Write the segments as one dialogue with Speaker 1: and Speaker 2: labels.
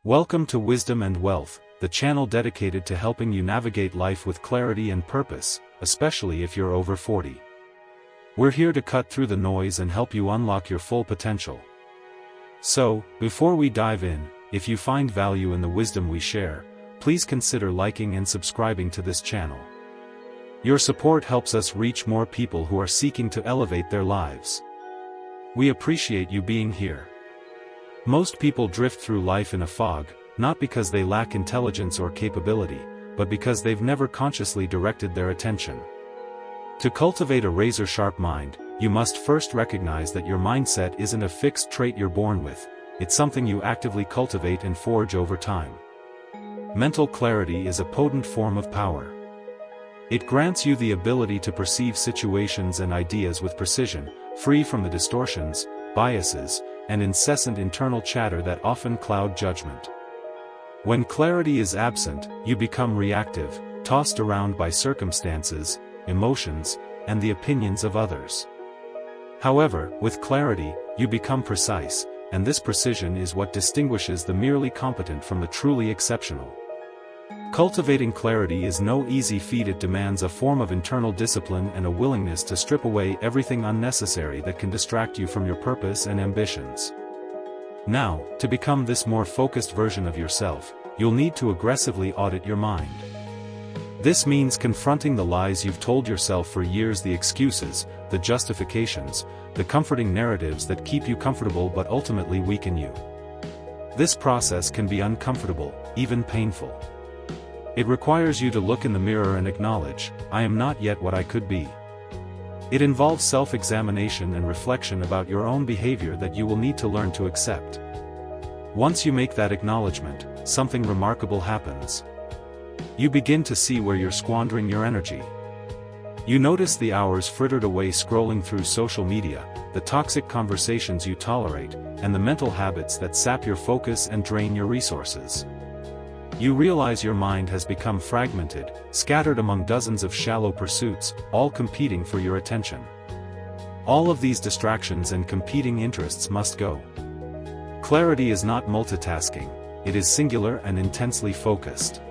Speaker 1: Welcome to Wisdom and Wealth, the channel dedicated to helping you navigate life with clarity and purpose, especially if you're over 40. We're here to cut through the noise and help you unlock your full potential. So, before we dive in, if you find value in the wisdom we share, please consider liking and subscribing to this channel. Your support helps us reach more people who are seeking to elevate their lives. We appreciate you being here. Most people drift through life in a fog, not because they lack intelligence or capability, but because they've never consciously directed their attention. To cultivate a razor-sharp mind, you must first recognize that your mindset isn't a fixed trait you're born with, it's something you actively cultivate and forge over time. Mental clarity is a potent form of power. It grants you the ability to perceive situations and ideas with precision, free from the distortions, biases, and incessant internal chatter that often cloud judgment. When clarity is absent, you become reactive, tossed around by circumstances, emotions, and the opinions of others. However, with clarity, you become precise, and this precision is what distinguishes the merely competent from the truly exceptional. Cultivating clarity is no easy feat. It demands a form of internal discipline and a willingness to strip away everything unnecessary that can distract you from your purpose and ambitions. Now, to become this more focused version of yourself, you'll need to aggressively audit your mind. This means confronting the lies you've told yourself for years, the excuses, the justifications, the comforting narratives that keep you comfortable but ultimately weaken you. This process can be uncomfortable, even painful. It requires you to look in the mirror and acknowledge, I am not yet what I could be. It involves self-examination and reflection about your own behavior that you will need to learn to accept. Once you make that acknowledgement, something remarkable happens. You begin to see where you're squandering your energy. You notice the hours frittered away scrolling through social media, the toxic conversations you tolerate, and the mental habits that sap your focus and drain your resources. You realize your mind has become fragmented, scattered among dozens of shallow pursuits, all competing for your attention. All of these distractions and competing interests must go. Clarity is not multitasking, it is singular and intensely focused.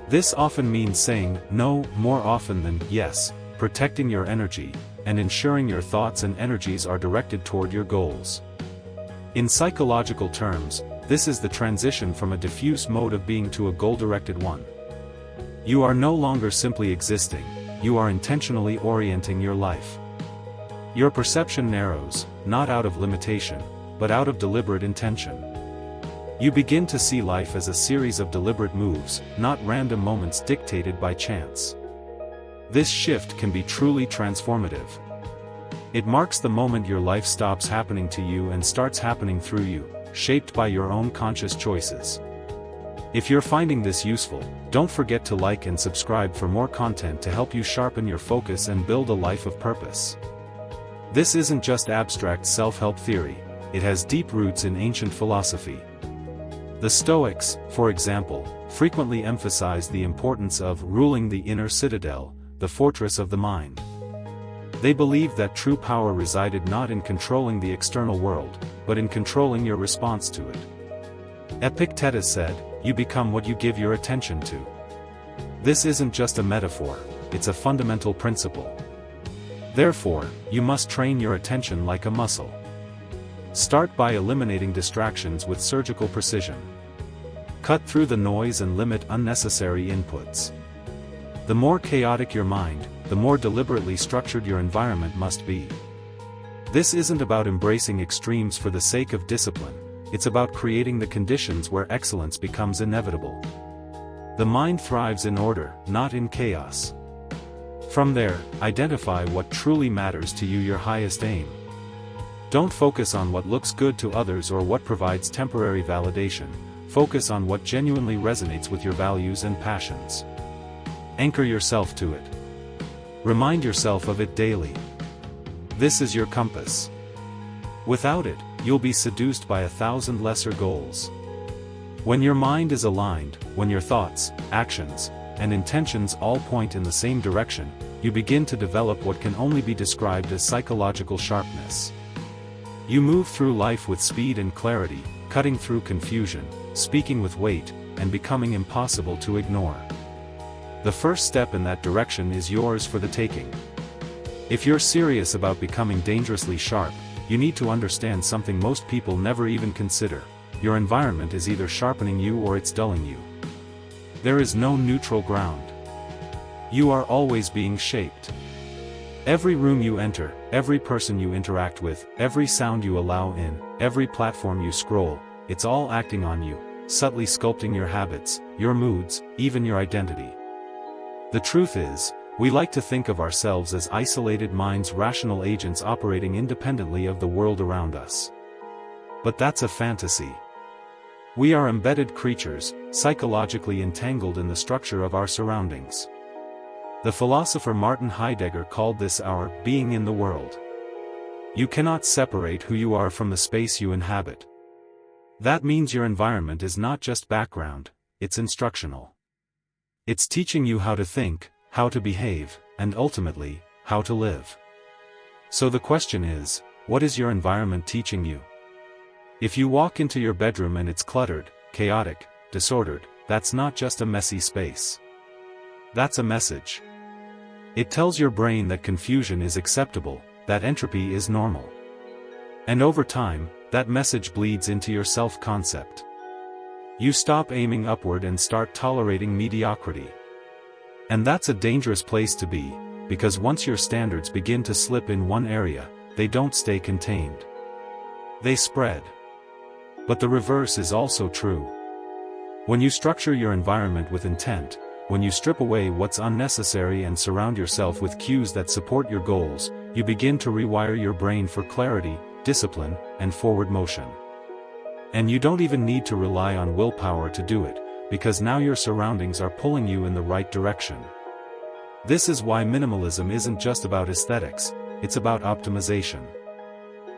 Speaker 1: This often means saying no more often than yes, protecting your energy, and ensuring your thoughts and energies are directed toward your goals. In psychological terms, this is the transition from a diffuse mode of being to a goal-directed one. You are no longer simply existing, you are intentionally orienting your life. Your perception narrows, not out of limitation, but out of deliberate intention. You begin to see life as a series of deliberate moves, not random moments dictated by chance. This shift can be truly transformative. It marks the moment your life stops happening to you and starts happening through you, shaped by your own conscious choices. If you're finding this useful, don't forget to like and subscribe for more content to help you sharpen your focus and build a life of purpose. This isn't just abstract self-help theory, it has deep roots in ancient philosophy. The Stoics, for example, frequently emphasized the importance of ruling the inner citadel, the fortress of the mind. They believed that true power resided not in controlling the external world, but in controlling your response to it. Epictetus said, "You become what you give your attention to." This isn't just a metaphor, it's a fundamental principle. Therefore, you must train your attention like a muscle. Start by eliminating distractions with surgical precision. Cut through the noise and limit unnecessary inputs. The more chaotic your mind, the more deliberately structured your environment must be. This isn't about embracing extremes for the sake of discipline, it's about creating the conditions where excellence becomes inevitable. The mind thrives in order, not in chaos. From there, identify what truly matters to you, your highest aim. Don't focus on what looks good to others or what provides temporary validation, focus on what genuinely resonates with your values and passions. Anchor yourself to it. Remind yourself of it daily. This is your compass. Without it, you'll be seduced by 1,000 lesser goals. When your mind is aligned, when your thoughts, actions, and intentions all point in the same direction, you begin to develop what can only be described as psychological sharpness. You move through life with speed and clarity, cutting through confusion, speaking with weight, and becoming impossible to ignore. The first step in that direction is yours for the taking. If you're serious about becoming dangerously sharp, you need to understand something most people never even consider. Your environment is either sharpening you or it's dulling you. There is no neutral ground. You are always being shaped. Every room you enter, every person you interact with, every sound you allow in, every platform you scroll, it's all acting on you, subtly sculpting your habits, your moods, even your identity. The truth is, we like to think of ourselves as isolated minds, rational agents operating independently of the world around us. But that's a fantasy. We are embedded creatures, psychologically entangled in the structure of our surroundings. The philosopher Martin Heidegger called this our being in the world. You cannot separate who you are from the space you inhabit. That means your environment is not just background, it's instructional. It's teaching you how to think, how to behave, and ultimately, how to live. So the question is, what is your environment teaching you? If you walk into your bedroom and it's cluttered, chaotic, disordered, that's not just a messy space. That's a message. It tells your brain that confusion is acceptable, that entropy is normal. And over time, that message bleeds into your self-concept. You stop aiming upward and start tolerating mediocrity. And that's a dangerous place to be, because once your standards begin to slip in one area, they don't stay contained. They spread. But the reverse is also true. When you structure your environment with intent, when you strip away what's unnecessary and surround yourself with cues that support your goals, you begin to rewire your brain for clarity, discipline, and forward motion. And you don't even need to rely on willpower to do it, because now your surroundings are pulling you in the right direction. This is why minimalism isn't just about aesthetics, it's about optimization.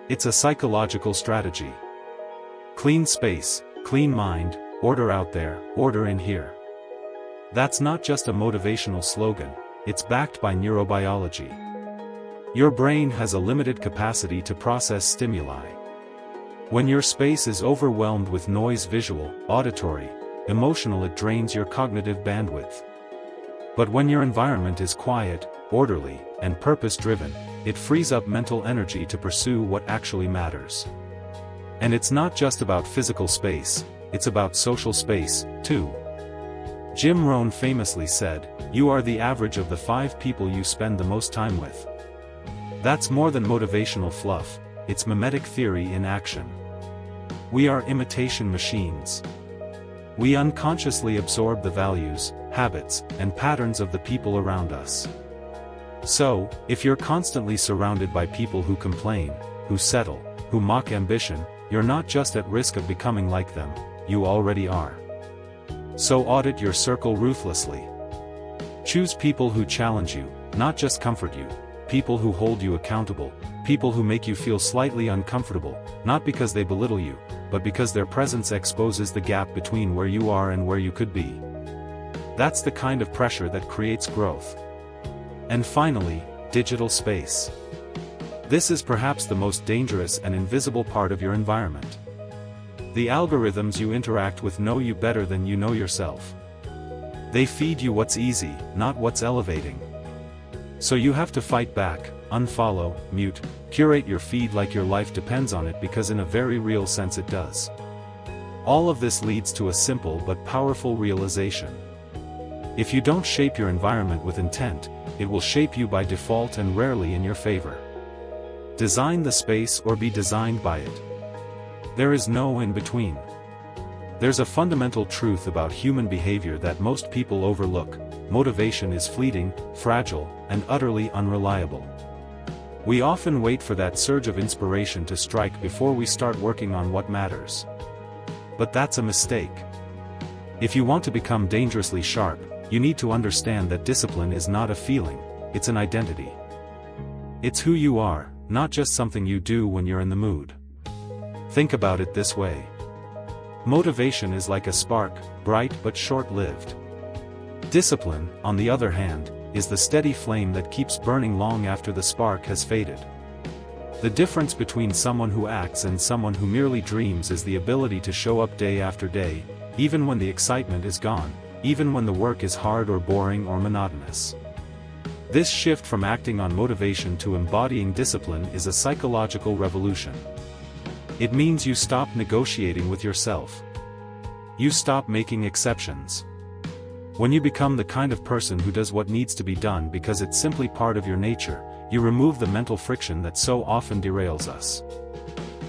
Speaker 1: It's a psychological strategy. Clean space, clean mind, order out there, order in here. That's not just a motivational slogan, it's backed by neurobiology. Your brain has a limited capacity to process stimuli. When your space is overwhelmed with noise, visual, auditory, emotional, it drains your cognitive bandwidth. But when your environment is quiet, orderly, and purpose-driven, it frees up mental energy to pursue what actually matters. And it's not just about physical space, it's about social space, too. Jim Rohn famously said, "You are the average of the 5 people you spend the most time with." That's more than motivational fluff, it's mimetic theory in action. We are imitation machines. We unconsciously absorb the values, habits, and patterns of the people around us. So, if you're constantly surrounded by people who complain, who settle, who mock ambition, you're not just at risk of becoming like them, you already are. So audit your circle ruthlessly. Choose people who challenge you, not just comfort you, people who hold you accountable, people who make you feel slightly uncomfortable, not because they belittle you, but because their presence exposes the gap between where you are and where you could be. That's the kind of pressure that creates growth. And finally, digital space. This is perhaps the most dangerous and invisible part of your environment. The algorithms you interact with know you better than you know yourself. They feed you what's easy, not what's elevating. So you have to fight back, unfollow, mute, curate your feed like your life depends on it, because in a very real sense it does. All of this leads to a simple but powerful realization. If you don't shape your environment with intent, it will shape you by default and rarely in your favor. Design the space or be designed by it. There is no in between. There's a fundamental truth about human behavior that most people overlook: motivation is fleeting, fragile, and utterly unreliable. We often wait for that surge of inspiration to strike before we start working on what matters. But that's a mistake. If you want to become dangerously sharp, you need to understand that discipline is not a feeling, it's an identity. It's who you are, not just something you do when you're in the mood. Think about it this way. Motivation is like a spark, bright but short-lived. Discipline, on the other hand, is the steady flame that keeps burning long after the spark has faded. The difference between someone who acts and someone who merely dreams is the ability to show up day after day, even when the excitement is gone, even when the work is hard or boring or monotonous. This shift from acting on motivation to embodying discipline is a psychological revolution. It means you stop negotiating with yourself. You stop making exceptions. When you become the kind of person who does what needs to be done because it's simply part of your nature, you remove the mental friction that so often derails us.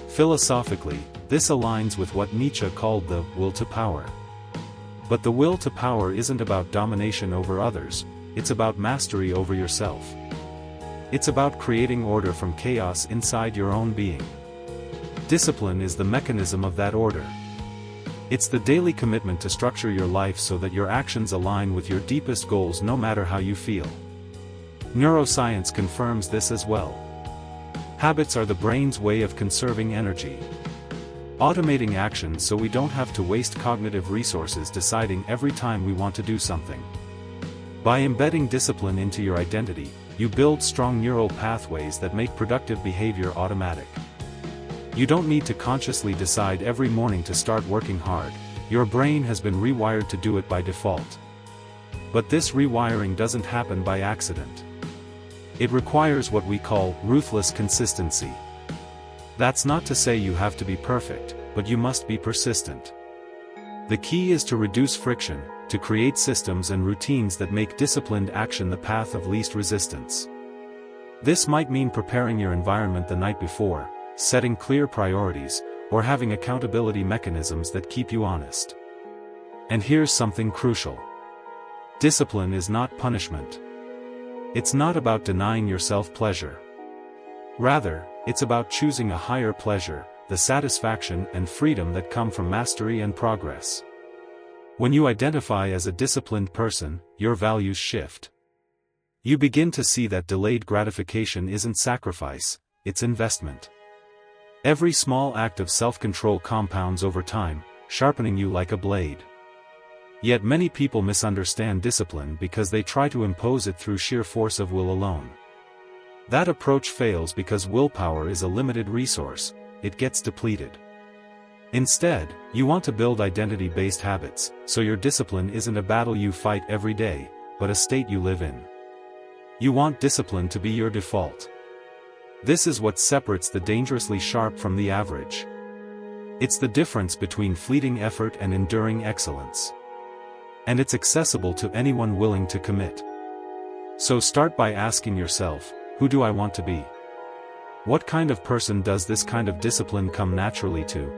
Speaker 1: Philosophically, this aligns with what Nietzsche called the will to power. But the will to power isn't about domination over others, it's about mastery over yourself. It's about creating order from chaos inside your own being. Discipline is the mechanism of that order. It's the daily commitment to structure your life so that your actions align with your deepest goals no matter how you feel. Neuroscience confirms this as well. Habits are the brain's way of conserving energy. Automating actions so we don't have to waste cognitive resources deciding every time we want to do something. By embedding discipline into your identity, you build strong neural pathways that make productive behavior automatic. You don't need to consciously decide every morning to start working hard, your brain has been rewired to do it by default. But this rewiring doesn't happen by accident. It requires what we call ruthless consistency. That's not to say you have to be perfect, but you must be persistent. The key is to reduce friction, to create systems and routines that make disciplined action the path of least resistance. This might mean preparing your environment the night before, setting clear priorities, or having accountability mechanisms that keep you honest. And here's something crucial. Discipline is not punishment. It's not about denying yourself pleasure. Rather, it's about choosing a higher pleasure, the satisfaction and freedom that come from mastery and progress. When you identify as a disciplined person, your values shift. You begin to see that delayed gratification isn't sacrifice, it's investment. Every small act of self-control compounds over time, sharpening you like a blade. Yet many people misunderstand discipline because they try to impose it through sheer force of will alone. That approach fails because willpower is a limited resource, it gets depleted. Instead, you want to build identity-based habits, so your discipline isn't a battle you fight every day, but a state you live in. You want discipline to be your default. This is what separates the dangerously sharp from the average. It's the difference between fleeting effort and enduring excellence. And it's accessible to anyone willing to commit. So start by asking yourself, who do I want to be? What kind of person does this kind of discipline come naturally to?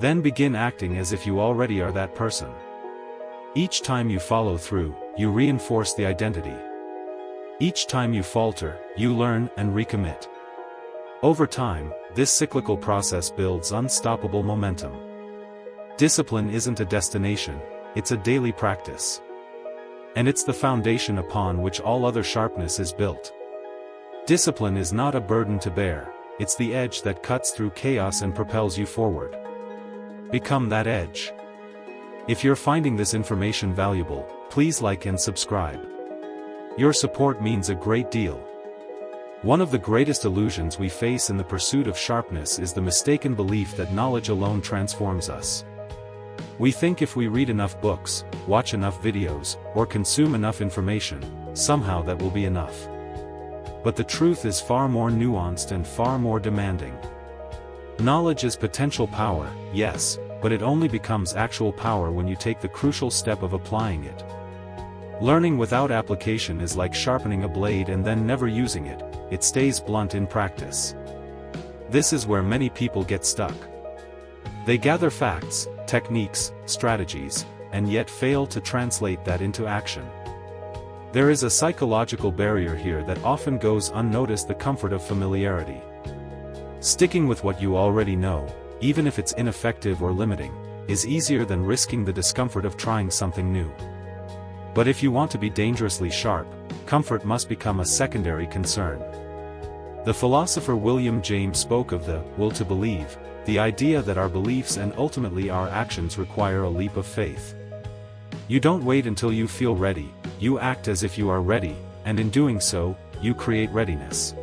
Speaker 1: Then begin acting as if you already are that person. Each time you follow through, you reinforce the identity. Each time you falter, you learn and recommit. Over time, this cyclical process builds unstoppable momentum. Discipline isn't a destination, it's a daily practice. And it's the foundation upon which all other sharpness is built. Discipline is not a burden to bear, it's the edge that cuts through chaos and propels you forward. Become that edge. If you're finding this information valuable, please like and subscribe. Your support means a great deal. One of the greatest illusions we face in the pursuit of sharpness is the mistaken belief that knowledge alone transforms us. We think if we read enough books, watch enough videos, or consume enough information, somehow that will be enough. But the truth is far more nuanced and far more demanding. Knowledge is potential power, yes, but it only becomes actual power when you take the crucial step of applying it. Learning without application is like sharpening a blade and then never using it, it stays blunt in practice. This is where many people get stuck. They gather facts, techniques, strategies, and yet fail to translate that into action. There is a psychological barrier here that often goes unnoticed: the comfort of familiarity. Sticking with what you already know, even if it's ineffective or limiting, is easier than risking the discomfort of trying something new. But if you want to be dangerously sharp, comfort must become a secondary concern. The philosopher William James spoke of the will to believe, the idea that our beliefs and ultimately our actions require a leap of faith. You don't wait until you feel ready, you act as if you are ready, and in doing so, you create readiness.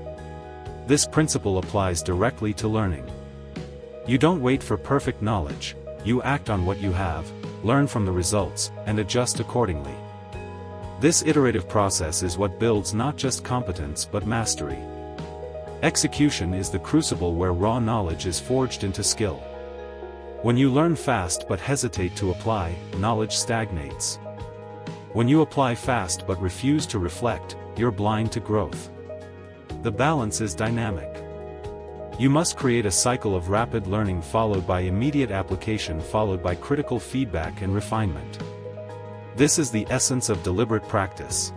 Speaker 1: This principle applies directly to learning. You don't wait for perfect knowledge, you act on what you have, learn from the results, and adjust accordingly. This iterative process is what builds not just competence but mastery. Execution is the crucible where raw knowledge is forged into skill. When you learn fast but hesitate to apply, knowledge stagnates. When you apply fast but refuse to reflect, you're blind to growth. The balance is dynamic. You must create a cycle of rapid learning followed by immediate application followed by critical feedback and refinement. This is the essence of deliberate practice.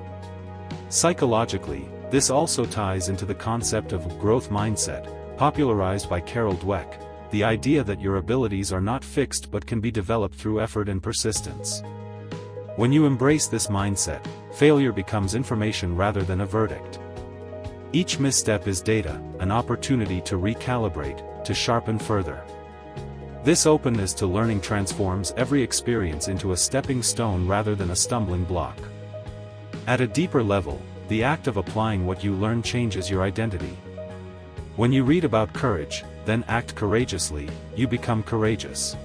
Speaker 1: Psychologically, this also ties into the concept of growth mindset, popularized by Carol Dweck, the idea that your abilities are not fixed but can be developed through effort and persistence. When you embrace this mindset, failure becomes information rather than a verdict. Each misstep is data, an opportunity to recalibrate, to sharpen further. This openness to learning transforms every experience into a stepping stone rather than a stumbling block. At a deeper level, the act of applying what you learn changes your identity. When you read about courage, then act courageously, you become courageous.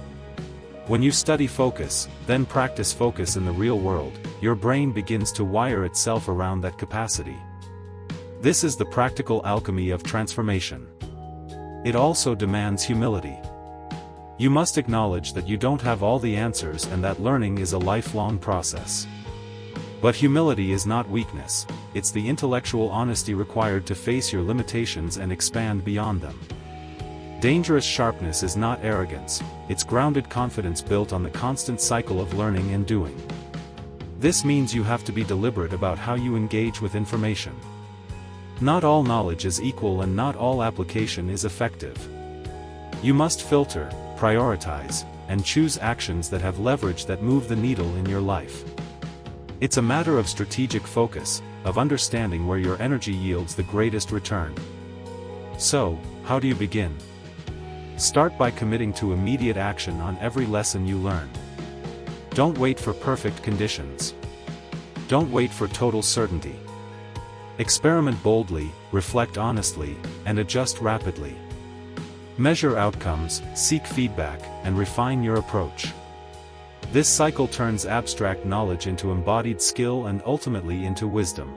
Speaker 1: When you study focus, then practice focus in the real world, your brain begins to wire itself around that capacity. This is the practical alchemy of transformation. It also demands humility. You must acknowledge that you don't have all the answers and that learning is a lifelong process. But humility is not weakness, it's the intellectual honesty required to face your limitations and expand beyond them. Dangerous sharpness is not arrogance, it's grounded confidence built on the constant cycle of learning and doing. This means you have to be deliberate about how you engage with information. Not all knowledge is equal and not all application is effective. You must filter, prioritize, and choose actions that have leverage that move the needle in your life. It's a matter of strategic focus, of understanding where your energy yields the greatest return. So, how do you begin? Start by committing to immediate action on every lesson you learn. Don't wait for perfect conditions. Don't wait for total certainty. Experiment boldly, reflect honestly, and adjust rapidly. Measure outcomes, seek feedback, and refine your approach. This cycle turns abstract knowledge into embodied skill and ultimately into wisdom.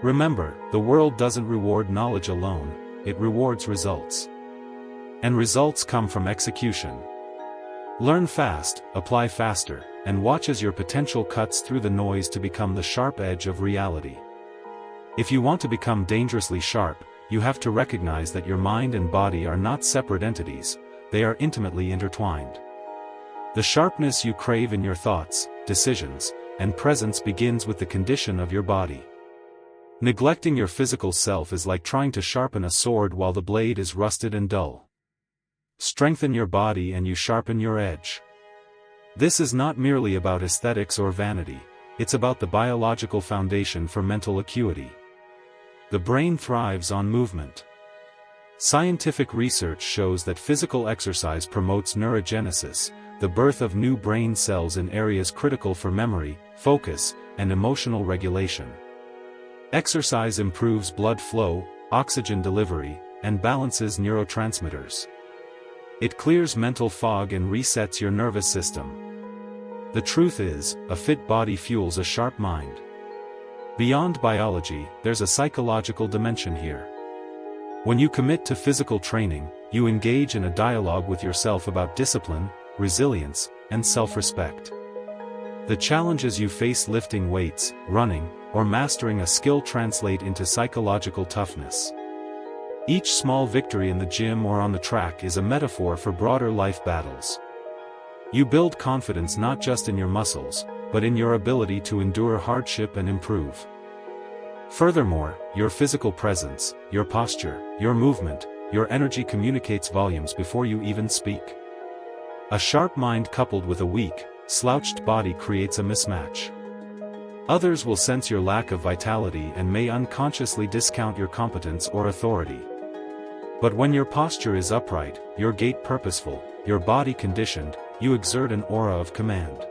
Speaker 1: Remember, the world doesn't reward knowledge alone, it rewards results. And results come from execution. Learn fast, apply faster, and watch as your potential cuts through the noise to become the sharp edge of reality. If you want to become dangerously sharp, you have to recognize that your mind and body are not separate entities, they are intimately intertwined. The sharpness you crave in your thoughts, decisions, and presence begins with the condition of your body. Neglecting your physical self is like trying to sharpen a sword while the blade is rusted and dull. Strengthen your body and you sharpen your edge. This is not merely about aesthetics or vanity, it's about the biological foundation for mental acuity. The brain thrives on movement. Scientific research shows that physical exercise promotes neurogenesis, the birth of new brain cells in areas critical for memory, focus, and emotional regulation. Exercise improves blood flow, oxygen delivery, and balances neurotransmitters. It clears mental fog and resets your nervous system. The truth is, a fit body fuels a sharp mind. Beyond biology, there's a psychological dimension here. When you commit to physical training, you engage in a dialogue with yourself about discipline, resilience, and self-respect. The challenges you face lifting weights, running, or mastering a skill translate into psychological toughness. Each small victory in the gym or on the track is a metaphor for broader life battles. You build confidence not just in your muscles, but in your ability to endure hardship and improve. Furthermore, your physical presence, your posture, your movement, your energy communicates volumes before you even speak. A sharp mind coupled with a weak, slouched body creates a mismatch. Others will sense your lack of vitality and may unconsciously discount your competence or authority. But when your posture is upright, your gait purposeful, your body conditioned, you exert an aura of command.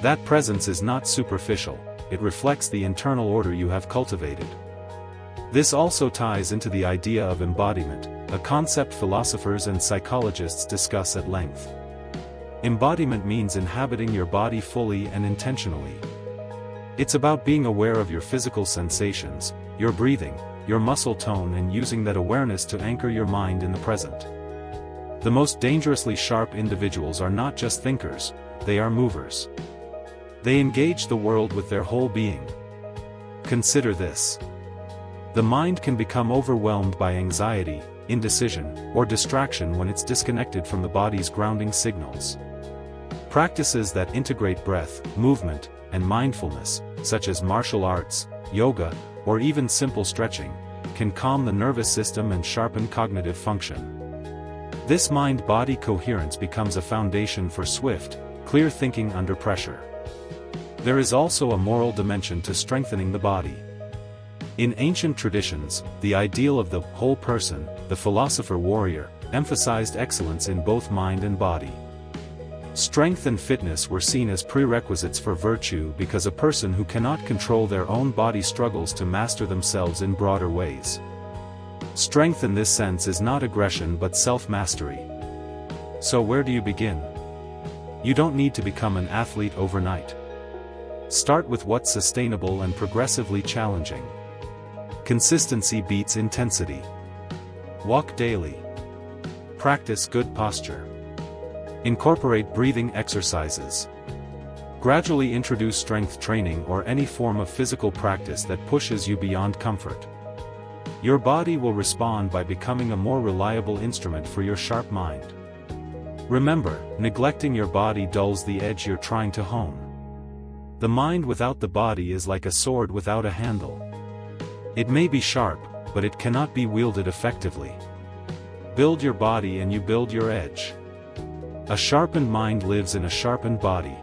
Speaker 1: That presence is not superficial, it reflects the internal order you have cultivated. This also ties into the idea of embodiment, a concept philosophers and psychologists discuss at length. Embodiment means inhabiting your body fully and intentionally. It's about being aware of your physical sensations, your breathing, your muscle tone, and using that awareness to anchor your mind in the present. The most dangerously sharp individuals are not just thinkers, they are movers. They engage the world with their whole being. Consider this. The mind can become overwhelmed by anxiety, indecision, or distraction when it's disconnected from the body's grounding signals. Practices that integrate breath, movement, and mindfulness, such as martial arts, yoga, or even simple stretching, can calm the nervous system and sharpen cognitive function. This mind-body coherence becomes a foundation for swift, clear thinking under pressure. There is also a moral dimension to strengthening the body. In ancient traditions, the ideal of the whole person, the philosopher-warrior, emphasized excellence in both mind and body. Strength and fitness were seen as prerequisites for virtue because a person who cannot control their own body struggles to master themselves in broader ways. Strength in this sense is not aggression but self-mastery. So where do you begin? You don't need to become an athlete overnight. Start with what's sustainable and progressively challenging. Consistency beats intensity. Walk daily. Practice good posture. Incorporate breathing exercises. Gradually introduce strength training or any form of physical practice that pushes you beyond comfort. Your body will respond by becoming a more reliable instrument for your sharp mind. Remember, neglecting your body dulls the edge you're trying to hone. The mind without the body is like a sword without a handle. It may be sharp, but it cannot be wielded effectively. Build your body and you build your edge. A sharpened mind lives in a sharpened body.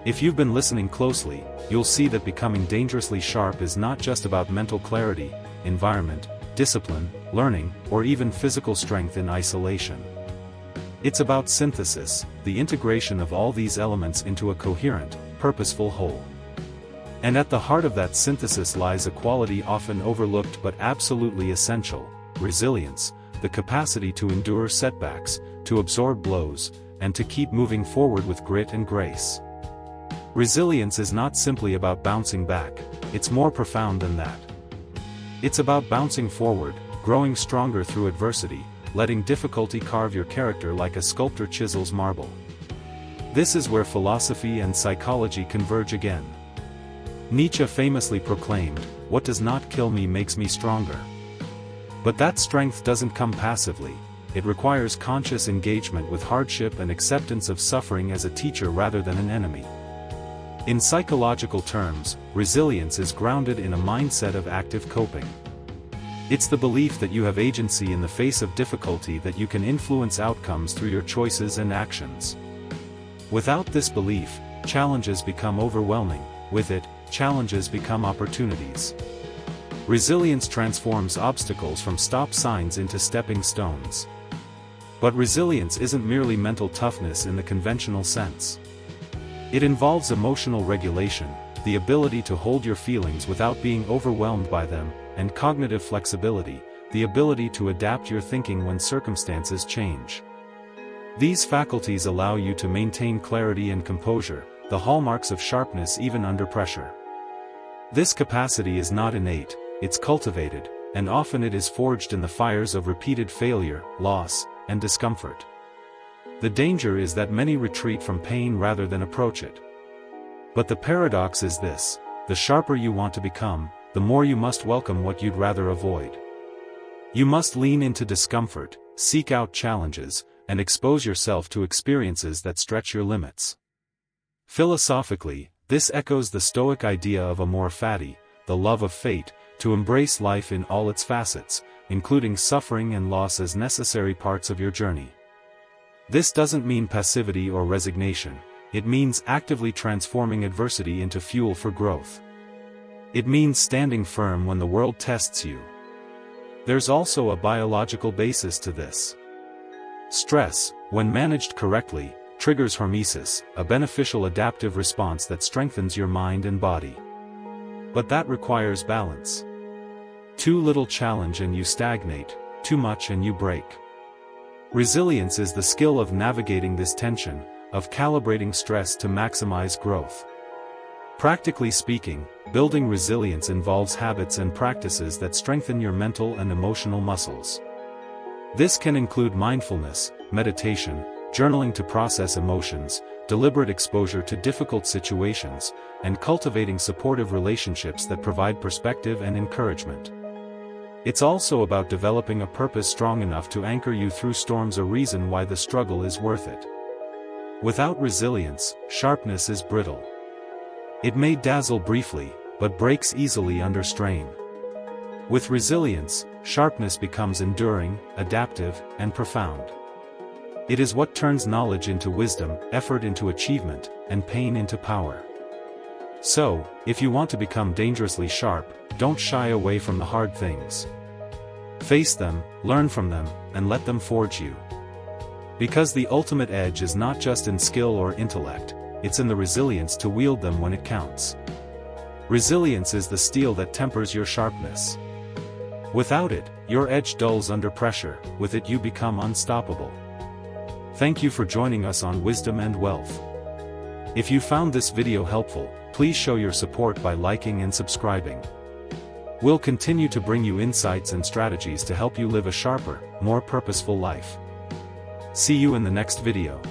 Speaker 1: If you've been listening closely, you'll see that becoming dangerously sharp is not just about mental clarity, environment, discipline, learning, or even physical strength in isolation. It's about synthesis, the integration of all these elements into a coherent, purposeful whole. And at the heart of that synthesis lies a quality often overlooked but absolutely essential: resilience, the capacity to endure setbacks, to absorb blows, and to keep moving forward with grit and grace. Resilience is not simply about bouncing back, it's more profound than that. It's about bouncing forward, growing stronger through adversity, letting difficulty carve your character like a sculptor chisels marble. This is where philosophy and psychology converge again. Nietzsche famously proclaimed, "What does not kill me makes me stronger." But that strength doesn't come passively. It requires conscious engagement with hardship and acceptance of suffering as a teacher rather than an enemy. In psychological terms, resilience is grounded in a mindset of active coping. It's the belief that you have agency in the face of difficulty, that you can influence outcomes through your choices and actions. Without this belief, challenges become overwhelming; with it, challenges become opportunities. Resilience transforms obstacles from stop signs into stepping stones. But resilience isn't merely mental toughness in the conventional sense. It involves emotional regulation, the ability to hold your feelings without being overwhelmed by them, and cognitive flexibility, the ability to adapt your thinking when circumstances change. These faculties allow you to maintain clarity and composure, the hallmarks of sharpness even under pressure. This capacity is not innate, it's cultivated, and often it is forged in the fires of repeated failure, loss, and discomfort. The danger is that many retreat from pain rather than approach it. But the paradox is this: the sharper you want to become, the more you must welcome what you'd rather avoid. You must lean into discomfort, seek out challenges, and expose yourself to experiences that stretch your limits. Philosophically, this echoes the Stoic idea of amor fati, the love of fate, to embrace life in all its facets, including suffering and loss as necessary parts of your journey. This doesn't mean passivity or resignation, it means actively transforming adversity into fuel for growth. It means standing firm when the world tests you. There's also a biological basis to this. Stress, when managed correctly, triggers hormesis, a beneficial adaptive response that strengthens your mind and body. But that requires balance. Too little challenge and you stagnate, too much and you break. Resilience is the skill of navigating this tension, of calibrating stress to maximize growth. Practically speaking, building resilience involves habits and practices that strengthen your mental and emotional muscles. This can include mindfulness, meditation, journaling to process emotions, deliberate exposure to difficult situations, and cultivating supportive relationships that provide perspective and encouragement. It's also about developing a purpose strong enough to anchor you through storms, a reason why the struggle is worth it. Without resilience, sharpness is brittle. It may dazzle briefly, but breaks easily under strain. With resilience, sharpness becomes enduring, adaptive, and profound. It is what turns knowledge into wisdom, effort into achievement, and pain into power. So, if you want to become dangerously sharp, don't shy away from the hard things. Face them, learn from them, and let them forge you. Because the ultimate edge is not just in skill or intellect, it's in the resilience to wield them when it counts. Resilience is the steel that tempers your sharpness. Without it, your edge dulls under pressure, with it you become unstoppable. Thank you for joining us on Wisdom and Wealth. If you found this video helpful, please show your support by liking and subscribing. We'll continue to bring you insights and strategies to help you live a sharper, more purposeful life. See you in the next video.